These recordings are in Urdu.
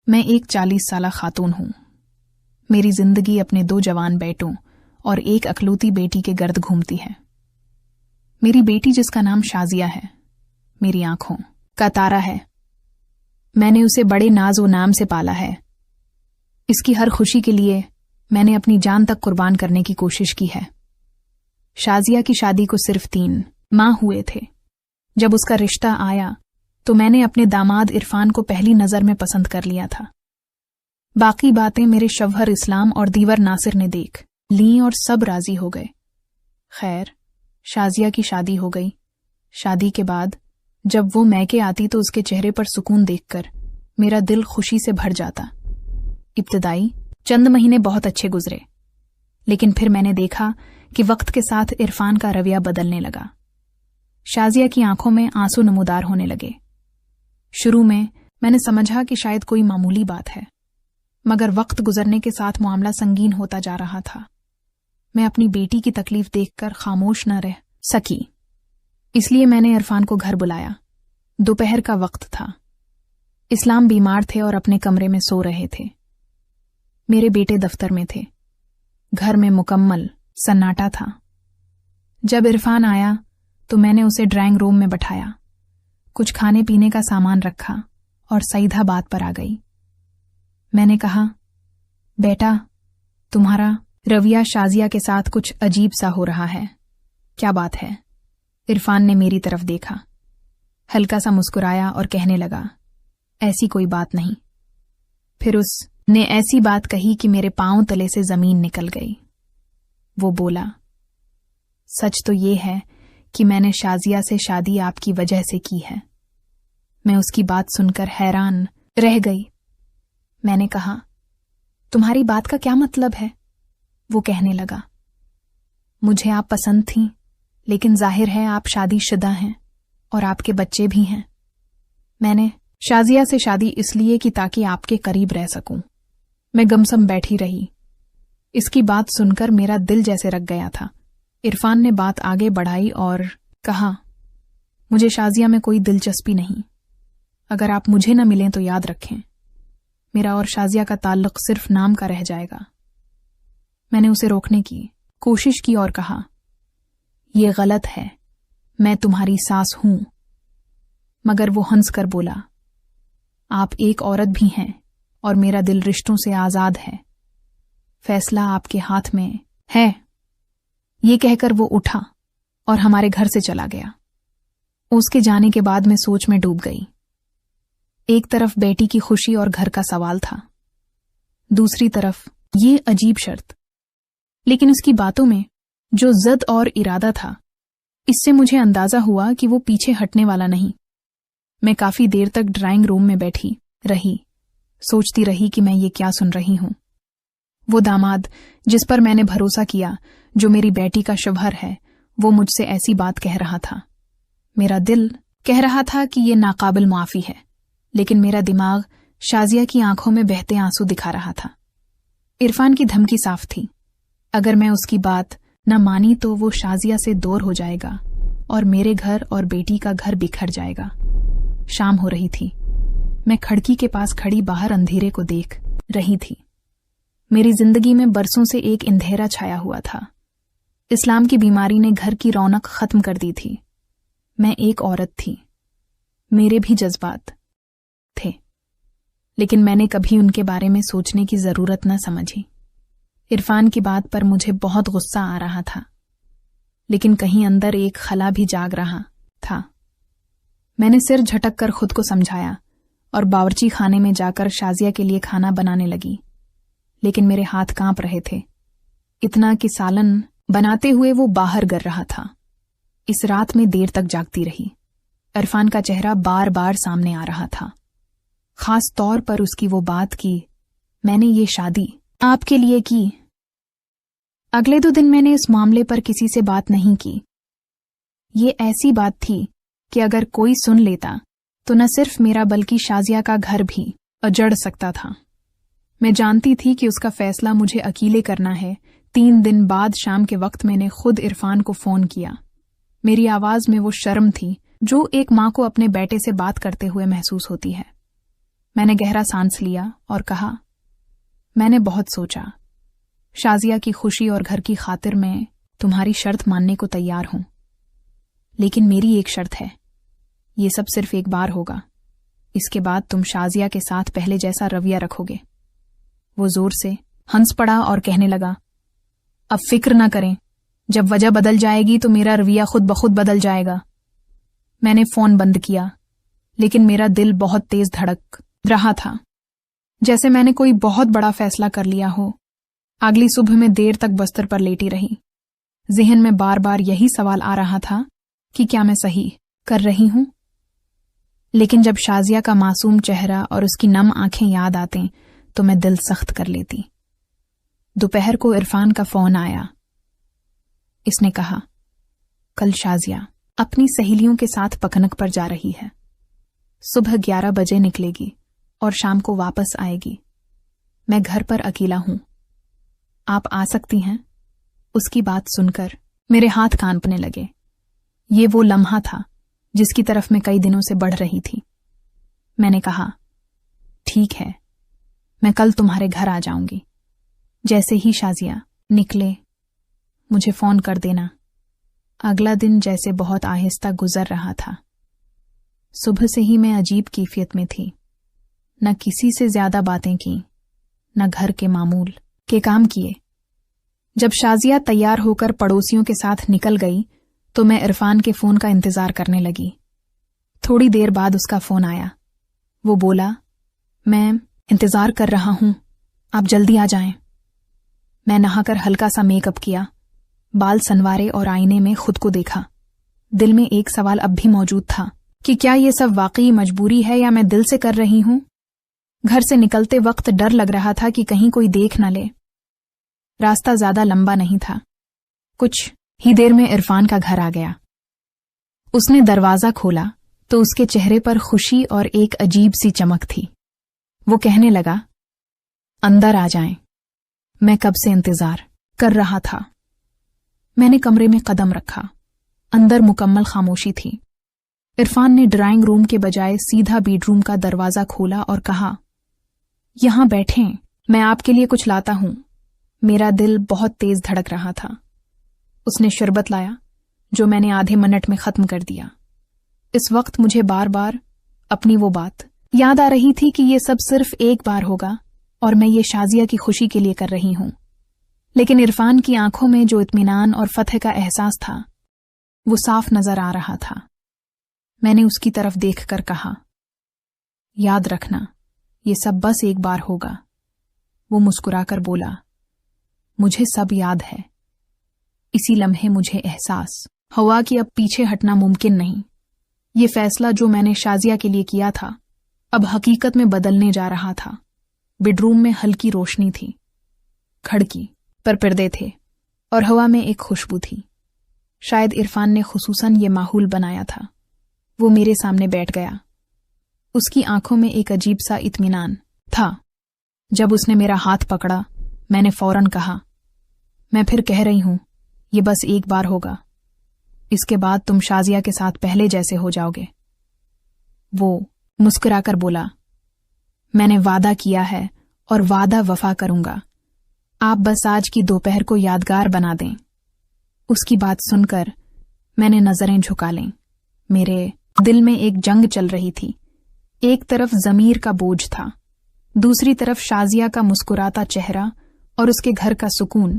میں ایک 40 سالہ خاتون ہوں۔ میری زندگی اپنے 2 جوان بیٹوں اور ایک اکلوتی بیٹی کے گرد گھومتی ہے۔ میری بیٹی جس کا نام شازیہ ہے، میری آنکھوں کا تارا ہے۔ میں نے اسے بڑے ناز و نام سے پالا ہے۔ اس کی ہر خوشی کے لیے میں نے اپنی جان تک قربان کرنے کی کوشش کی ہے۔ شازیہ کی شادی کو صرف 3 ماہ ہوئے تھے۔ جب اس کا رشتہ آیا تو میں نے اپنے داماد عرفان کو پہلی نظر میں پسند کر لیا تھا۔ باقی باتیں میرے شوہر اسلام اور دیور ناصر نے دیکھ لیں اور سب راضی ہو گئے۔ خیر، شازیہ کی شادی ہو گئی۔ شادی کے بعد جب وہ میکے آتی تو اس کے چہرے پر سکون دیکھ کر میرا دل خوشی سے بھر جاتا۔ ابتدائی چند مہینے بہت اچھے گزرے، لیکن پھر میں نے دیکھا کہ وقت کے ساتھ عرفان کا رویہ بدلنے لگا۔ شازیہ کی آنکھوں میں آنسو نمودار ہونے لگے۔ شروع میں نے سمجھا کہ شاید کوئی معمولی بات ہے، مگر وقت گزرنے کے ساتھ معاملہ سنگین ہوتا جا رہا تھا۔ میں اپنی بیٹی کی تکلیف دیکھ کر خاموش نہ رہ سکی، اس لیے میں نے عرفان کو گھر بلایا۔ دوپہر کا وقت تھا۔ اسلام بیمار تھے اور اپنے کمرے میں سو رہے تھے۔ میرے بیٹے دفتر میں تھے۔ گھر میں مکمل سناٹا تھا۔ جب عرفان آیا تو میں نے اسے ڈرائنگ روم میں بٹھایا، کچھ کھانے پینے کا سامان رکھا اور سیدھا بات پر آ گئی۔ میں نے کہا، بیٹا، تمہارا رویہ شازیہ کے ساتھ کچھ عجیب سا ہو رہا ہے، کیا بات ہے؟ عرفان نے میری طرف دیکھا، ہلکا سا مسکرایا اور کہنے لگا، ایسی کوئی بات نہیں۔ پھر اس نے ایسی بات کہی کہ میرے پاؤں تلے سے زمین نکل گئی۔ وہ بولا، سچ تو یہ ہے کہ میں نے شازیہ سے شادی آپ کی وجہ سے کی ہے۔ میں اس کی بات سن کر حیران رہ گئی۔ میں نے کہا، تمہاری بات کا کیا مطلب ہے؟ وہ کہنے لگا، مجھے آپ پسند تھیں، لیکن ظاہر ہے آپ شادی شدہ ہیں اور آپ کے بچے بھی ہیں۔ میں نے شازیہ سے شادی اس لیے کی تاکہ آپ کے قریب رہ سکوں۔ میں گمسم بیٹھی رہی۔ اس کی بات سن کر میرا دل جیسے رک گیا تھا۔ عرفان نے بات آگے بڑھائی اور کہا، مجھے شازیہ میں کوئی دلچسپی نہیں۔ اگر آپ مجھے نہ ملیں تو یاد رکھیں، میرا اور شازیہ کا تعلق صرف نام کا رہ جائے گا۔ میں نے اسے روکنے کی کوشش کی اور کہا، یہ غلط ہے، میں تمہاری ساس ہوں۔ مگر وہ ہنس کر بولا، آپ ایک عورت بھی ہیں اور میرا دل رشتوں سے آزاد ہے، فیصلہ آپ کے ہاتھ میں ہے۔ یہ کہہ کر وہ اٹھا اور ہمارے گھر سے چلا گیا۔ اس کے جانے کے بعد میں سوچ میں ڈوب گئی۔ ایک طرف بیٹی کی خوشی اور گھر کا سوال تھا، دوسری طرف یہ عجیب شرط۔ لیکن اس کی باتوں میں جو ضد اور ارادہ تھا، اس سے مجھے اندازہ ہوا کہ وہ پیچھے ہٹنے والا نہیں۔ میں کافی دیر تک ڈرائنگ روم میں بیٹھی رہی، سوچتی رہی کہ میں یہ کیا سن رہی ہوں۔ وہ داماد جس پر میں نے بھروسہ کیا، جو میری بیٹی کا شوہر ہے، وہ مجھ سے ایسی بات کہہ رہا تھا۔ میرا دل کہہ رہا تھا کہ یہ ناقابل معافی ہے، لیکن میرا دماغ شازیہ کی آنکھوں میں بہتے آنسو دکھا رہا تھا۔ عرفان کی دھمکی صاف تھی، اگر میں اس کی بات نہ مانی تو وہ شازیہ سے دور ہو جائے گا اور میرے گھر اور بیٹی کا گھر بکھر جائے گا۔ شام ہو رہی تھی۔ میں کھڑکی کے پاس کھڑی باہر اندھیرے کو دیکھ رہی تھی۔ میری زندگی میں برسوں سے ایک اندھیرا چھایا ہوا تھا۔ اسلام کی بیماری نے گھر کی رونق ختم کر دی تھی۔ میں ایک عورت تھی، میرے بھی جذبات تھے، لیکن میں نے کبھی ان کے بارے میں سوچنے کی ضرورت نہ سمجھی۔ عرفان کی بات پر مجھے بہت غصہ آ رہا تھا، لیکن کہیں اندر ایک خلا بھی جاگ رہا تھا۔ میں نے سر جھٹک کر خود کو سمجھایا اور باورچی خانے میں جا کر شازیہ کے لیے کھانا بنانے لگی، لیکن میرے ہاتھ کانپ رہے تھے، اتنا کہ سالن بناتے ہوئے وہ باہر گر رہا تھا۔ اس رات میں دیر تک جاگتی رہی۔ عرفان کا چہرہ بار بار سامنے آ رہا تھا، خاص طور پر اس کی وہ بات کی، میں نے یہ شادی آپ کے لیے کی۔ اگلے 2 دن میں نے اس معاملے پر کسی سے بات نہیں کی۔ یہ ایسی بات تھی کہ اگر کوئی سن لیتا تو نہ صرف میرا بلکہ شازیہ کا گھر بھی اجڑ سکتا تھا۔ میں جانتی تھی کہ اس کا فیصلہ مجھے اکیلے کرنا ہے۔ 3 دن بعد شام کے وقت میں نے خود عرفان کو فون کیا۔ میری آواز میں وہ شرم تھی جو ایک ماں کو اپنے بیٹے سے بات کرتے ہوئے محسوس ہوتی ہے۔ میں نے گہرا سانس لیا اور کہا، میں نے بہت سوچا، شازیہ کی خوشی اور گھر کی خاطر میں تمہاری شرط ماننے کو تیار ہوں، لیکن میری ایک شرط ہے، یہ سب صرف ایک بار ہوگا، اس کے بعد تم شازیہ کے ساتھ پہلے جیسا رویہ رکھو گے۔ وہ زور سے ہنس پڑا اور کہنے لگا، اب فکر نہ کریں، جب وجہ بدل جائے گی تو میرا رویہ خود بخود بدل جائے گا۔ میں نے فون بند کیا، لیکن میرا دل بہت تیز دھڑک رہا تھا، جیسے میں نے کوئی بہت بڑا فیصلہ کر لیا ہو۔ اگلی صبح میں دیر تک بستر پر لیٹی رہی، ذہن میں بار بار یہی سوال آ رہا تھا کہ کیا میں صحیح کر رہی ہوں؟ لیکن جب شازیہ کا معصوم چہرہ اور اس کی نم آنکھیں یاد آتیں تو میں دل سخت کر لیتی۔ دوپہر کو عرفان کا فون آیا۔ اس نے کہا، کل شازیہ اپنی سہیلیوں کے ساتھ پکنک پر جا رہی ہے، صبح 11 بجے نکلے گی اور شام کو واپس آئے گی۔ میں گھر پر اکیلا ہوں، آپ آ سکتی ہیں؟ اس کی بات سن کر میرے ہاتھ کانپنے لگے۔ یہ وہ لمحہ تھا جس کی طرف میں کئی دنوں سے بڑھ رہی تھی۔ میں نے کہا، ٹھیک ہے، میں کل تمہارے گھر آ جاؤں گی۔ جیسے ہی شازیہ نکلے، مجھے فون کر دینا۔ اگلا دن جیسے بہت آہستہ گزر رہا تھا۔ صبح سے ہی میں عجیب کیفیت میں تھی، نہ کسی سے زیادہ باتیں کی، نہ گھر کے معمول کے کام کیے۔ جب شازیہ تیار ہو کر پڑوسیوں کے ساتھ نکل گئی تو میں عرفان کے فون کا انتظار کرنے لگی۔ تھوڑی دیر بعد اس کا فون آیا۔ وہ بولا، میں انتظار کر رہا ہوں، آپ جلدی آ جائیں۔ میں نہا کر ہلکا سا میک اپ کیا، بال سنوارے اور آئینے میں خود کو دیکھا۔ دل میں ایک سوال اب بھی موجود تھا کہ کیا یہ سب واقعی مجبوری ہے یا میں دل سے کر رہی ہوں؟ گھر سے نکلتے وقت ڈر لگ رہا تھا کہ کہیں کوئی دیکھ نہ لے۔ راستہ زیادہ لمبا نہیں تھا، کچھ ہی دیر میں عرفان کا گھر آ گیا۔ اس نے دروازہ کھولا تو اس کے چہرے پر خوشی اور ایک عجیب سی چمک تھی۔ وہ کہنے لگا، اندر آ جائیں، میں کب سے انتظار کر رہا تھا۔ میں نے کمرے میں قدم رکھا، اندر مکمل خاموشی تھی۔ عرفان نے ڈرائنگ روم کے بجائے سیدھا بیڈ روم کا دروازہ کھولا اور کہا، یہاں بیٹھیں، میں آپ کے لیے کچھ لاتا ہوں۔ میرا دل بہت تیز دھڑک رہا تھا۔ اس نے شربت لایا جو میں نے آدھے منٹ میں ختم کر دیا۔ اس وقت مجھے بار بار اپنی وہ بات یاد آ رہی تھی کہ یہ سب صرف ایک بار ہوگا اور میں یہ شازیہ کی خوشی کے لیے کر رہی ہوں۔ لیکن عرفان کی آنکھوں میں جو اطمینان اور فتح کا احساس تھا وہ صاف نظر آ رہا تھا۔ میں نے اس کی طرف دیکھ کر کہا، یاد رکھنا، یہ سب بس ایک بار ہوگا۔ وہ مسکرا کر بولا، مجھے سب یاد ہے۔ اسی لمحے مجھے احساس ہوا کہ اب پیچھے ہٹنا ممکن نہیں۔ یہ فیصلہ جو میں نے شازیہ کے لیے کیا تھا اب حقیقت میں بدلنے جا رہا تھا۔ بیڈ روم میں ہلکی روشنی تھی، کھڑکی پر پردے تھے اور ہوا میں ایک خوشبو تھی۔ شاید عرفان نے خصوصاً یہ ماحول بنایا تھا۔ وہ میرے سامنے بیٹھ گیا۔ اس کی آنکھوں میں ایک عجیب سا اطمینان تھا۔ جب اس نے میرا ہاتھ پکڑا، میں نے فوراً کہا، میں پھر کہہ رہی ہوں، یہ بس ایک بار ہوگا، اس کے بعد تم شازیہ کے ساتھ پہلے جیسے ہو جاؤ گے۔ وہ مسکرا کر بولا، میں نے وعدہ کیا ہے اور وعدہ وفا کروں گا، آپ بس آج کی دوپہر کو یادگار بنا دیں۔ اس کی بات سن کر میں نے نظریں جھکا لیں۔ میرے دل میں ایک جنگ چل رہی تھی۔ ایک طرف ضمیر کا بوجھ تھا، دوسری طرف شازیہ کا مسکراتا چہرہ اور اس کے گھر کا سکون۔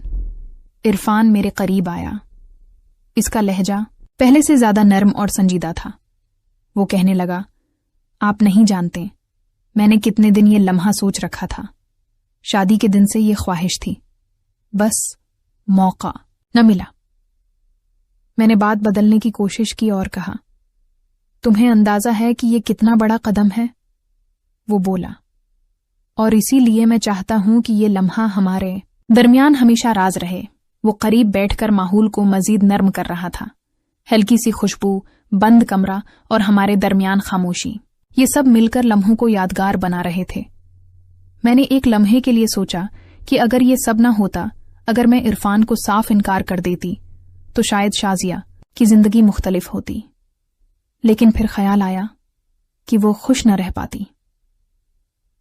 عرفان میرے قریب آیا۔ اس کا لہجہ پہلے سے زیادہ نرم اور سنجیدہ تھا۔ وہ کہنے لگا، آپ نہیں جانتے میں نے کتنے دن یہ لمحہ سوچ رکھا تھا۔ شادی کے دن سے یہ خواہش تھی، بس موقع نہ ملا۔ میں نے بات بدلنے کی کوشش کی اور کہا، تمہیں اندازہ ہے کہ یہ کتنا بڑا قدم ہے؟ وہ بولا، اور اسی لیے میں چاہتا ہوں کہ یہ لمحہ ہمارے درمیان ہمیشہ راز رہے۔ وہ قریب بیٹھ کر ماحول کو مزید نرم کر رہا تھا۔ ہلکی سی خوشبو، بند کمرہ اور ہمارے درمیان خاموشی، یہ سب مل کر لمحوں کو یادگار بنا رہے تھے۔ میں نے ایک لمحے کے لیے سوچا کہ اگر یہ سب نہ ہوتا، اگر میں عرفان کو صاف انکار کر دیتی تو شاید شازیہ کی زندگی مختلف ہوتی۔ لیکن پھر خیال آیا کہ وہ خوش نہ رہ پاتی۔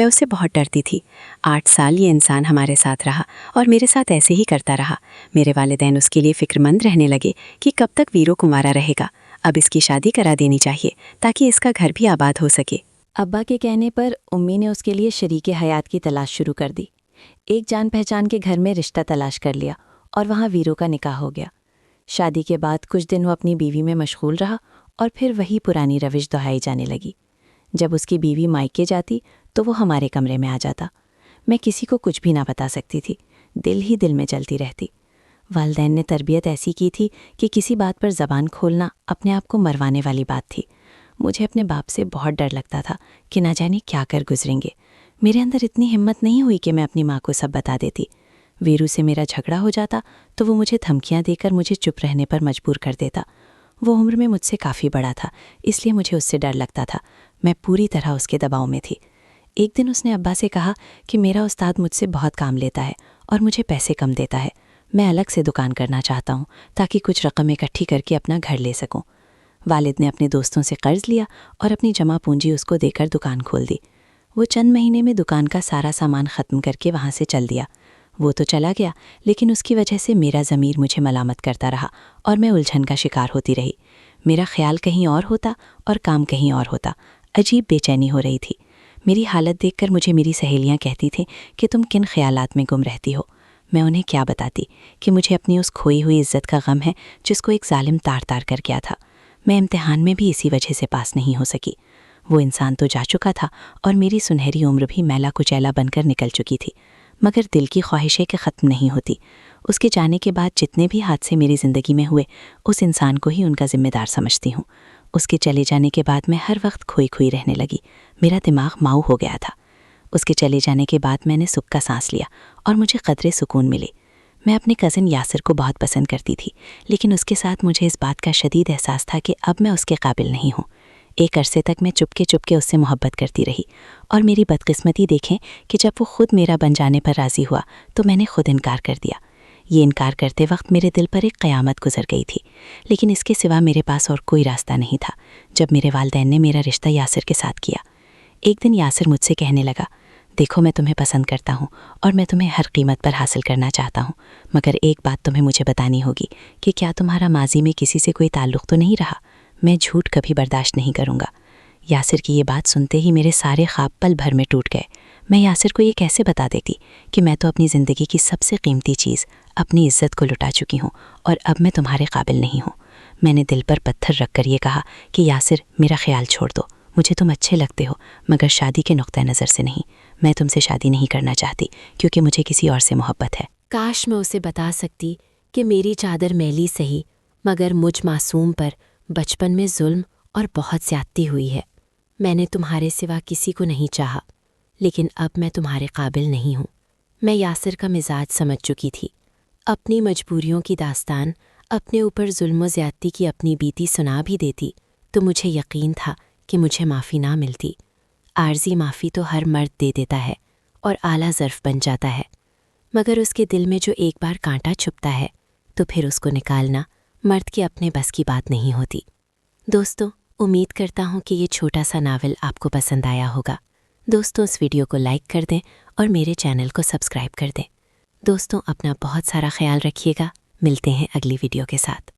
میں اسے بہت ڈرتی تھی۔ 8 سال یہ انسان ہمارے ساتھ رہا اور میرے ساتھ ایسے ہی کرتا رہا۔ میرے والدین اس کے لیے فکر مند رہنے لگے کہ کب تک ویرو کنوارا رہے گا، اب اس کی شادی کرا دینی چاہیے تاکہ اس کا گھر بھی آباد ہو سکے۔ ابا کے کہنے پر امی نے اس کے لیے شریک حیات کی تلاش شروع کر دی۔ ایک جان پہچان کے گھر میں رشتہ تلاش کر لیا اور وہاں ویرو کا نکاح ہو گیا۔ شادی کے بعد کچھ دن وہ اپنی بیوی میں مشغول رہا اور پھر وہی پرانی روش دہرائی جانے لگی۔ جب اس کی بیوی مائکے جاتی تو وہ ہمارے کمرے میں آ جاتا۔ میں کسی کو کچھ بھی نہ بتا سکتی تھی، دل ہی دل میں چلتی رہتی۔ والدین نے تربیت ایسی کی تھی کہ کسی بات پر زبان کھولنا اپنے آپ کو مروانے والی بات تھی۔ مجھے اپنے باپ سے بہت ڈر لگتا تھا کہ نہ جانے کیا کر گزریں گے۔ میرے اندر اتنی ہمت نہیں ہوئی کہ میں اپنی ماں کو سب بتا دیتی۔ ویرو سے میرا جھگڑا ہو جاتا تو وہ مجھے دھمکیاں دے کر مجھے چپ رہنے پر مجبور کر دیتا۔ وہ عمر میں مجھ سے کافی بڑا تھا، اس لیے مجھے اس سے ڈر لگتا تھا۔ میں پوری طرح اس کے دباؤ میں تھی۔ ایک دن اس نے ابا سے کہا کہ میرا استاد مجھ سے بہت کام لیتا ہے اور مجھے پیسے کم دیتا ہے، میں الگ سے دکان کرنا چاہتا ہوں تاکہ کچھ رقم اکٹھی کر کے اپنا گھر لے سکوں۔ والد نے اپنے دوستوں سے قرض لیا اور اپنی جمع پونجی اس کو دے کر دکان کھول دی۔ وہ چند مہینے میں دکان کا سارا سامان ختم کر کے وہاں سے چل دیا۔ وہ تو چلا گیا، لیکن اس کی وجہ سے میرا ضمیر مجھے ملامت کرتا رہا اور میں الجھن کا شکار ہوتی رہی۔ میرا خیال کہیں اور ہوتا اور کام کہیں اور ہوتا۔ عجیب بے چینی ہو رہی تھی۔ میری حالت دیکھ کر مجھے میری سہیلیاں کہتی تھیں کہ تم کن خیالات میں گم رہتی ہو۔ میں انہیں کیا بتاتی کہ مجھے اپنی اس کھوئی ہوئی عزت کا غم ہے جس کو ایک ظالم تار تار کر گیا تھا۔ میں امتحان میں بھی اسی وجہ سے پاس نہیں ہو سکی۔ وہ انسان تو جا چکا تھا اور میری سنہری عمر بھی میلا کچیلا بن کر نکل چکی تھی، مگر دل کی خواہشیں کہ ختم نہیں ہوتی۔ اس کے جانے کے بعد جتنے بھی حادثے میری زندگی میں ہوئے، اس انسان کو ہی ان کا ذمہ دار سمجھتی ہوں۔ اس کے چلے جانے کے بعد میں ہر وقت کھوئی کھوئی رہنے لگی، میرا دماغ ماؤ ہو گیا تھا۔ اس کے چلے جانے کے بعد میں نے سکھ کا سانس لیا اور مجھے قدرے سکون ملے۔ میں اپنے کزن یاسر کو بہت پسند کرتی تھی، لیکن اس کے ساتھ مجھے اس بات کا شدید احساس تھا کہ اب میں اس کے قابل نہیں ہوں۔ ایک عرصے تک میں چپکے چپکے اس سے محبت کرتی رہی، اور میری بدقسمتی دیکھیں کہ جب وہ خود میرا بن جانے پر راضی ہوا تو میں نے خود انکار کر دیا۔ یہ انکار کرتے وقت میرے دل پر ایک قیامت گزر گئی تھی، لیکن اس کے سوا میرے پاس اور کوئی راستہ نہیں تھا۔ جب میرے والدین نے میرا رشتہ یاسر کے ساتھ کیا، ایک دن یاسر مجھ سے کہنے لگا، دیکھو میں تمہیں پسند کرتا ہوں اور میں تمہیں ہر قیمت پر حاصل کرنا چاہتا ہوں، مگر ایک بات تمہیں مجھے بتانی ہوگی کہ کیا تمہارا ماضی میں کسی سے کوئی تعلق تو نہیں رہا؟ میں جھوٹ کبھی برداشت نہیں کروں گا۔ یاسر کی یہ بات سنتے ہی میرے سارے خواب پل بھر میں ٹوٹ گئے۔ میں یاسر کو یہ کیسے بتا دیتی کہ میں تو اپنی زندگی کی سب سے قیمتی چیز، اپنی عزت کو لٹا چکی ہوں اور اب میں تمہارے قابل نہیں ہوں۔ میں نے دل پر پتھر رکھ کر یہ کہا کہ یاسر، میرا خیال چھوڑ دو، مجھے تم اچھے لگتے ہو مگر شادی کے نقطہ نظر سے نہیں۔ میں تم سے شادی نہیں کرنا چاہتی کیونکہ مجھے کسی اور سے محبت ہے۔ کاش میں اسے بتا سکتی کہ میری چادر میلی سہی، مگر مجھ معصوم پر بچپن میں ظلم اور بہت زیادتی ہوئی ہے۔ میں نے تمہارے سوا کسی کو نہیں چاہا، لیکن اب میں تمہارے قابل نہیں ہوں۔ میں یاسر کا مزاج سمجھ چکی تھی۔ اپنی مجبوریوں کی داستان، اپنے اوپر ظلم و زیادتی کی اپنی بیتی سنا بھی دیتی تو مجھے یقین تھا کہ مجھے معافی نہ ملتی۔ عارضی معافی تو ہر مرد دے دیتا ہے اور اعلیٰ ظرف بن جاتا ہے، مگر اس کے دل میں جو ایک بار کانٹا چھپتا ہے تو پھر اس کو نکالنا مرد کے اپنے بس کی بات نہیں ہوتی۔ دوستو، امید کرتا ہوں کہ یہ چھوٹا سا ناول آپ کو پسند آیا ہوگا۔ دوستوں، اس ویڈیو کو لائک کر دیں اور میرے چینل کو سبسکرائب کر دیں۔ دوستوں، اپنا بہت سارا خیال رکھیے گا۔ ملتے ہیں اگلی ویڈیو کے ساتھ۔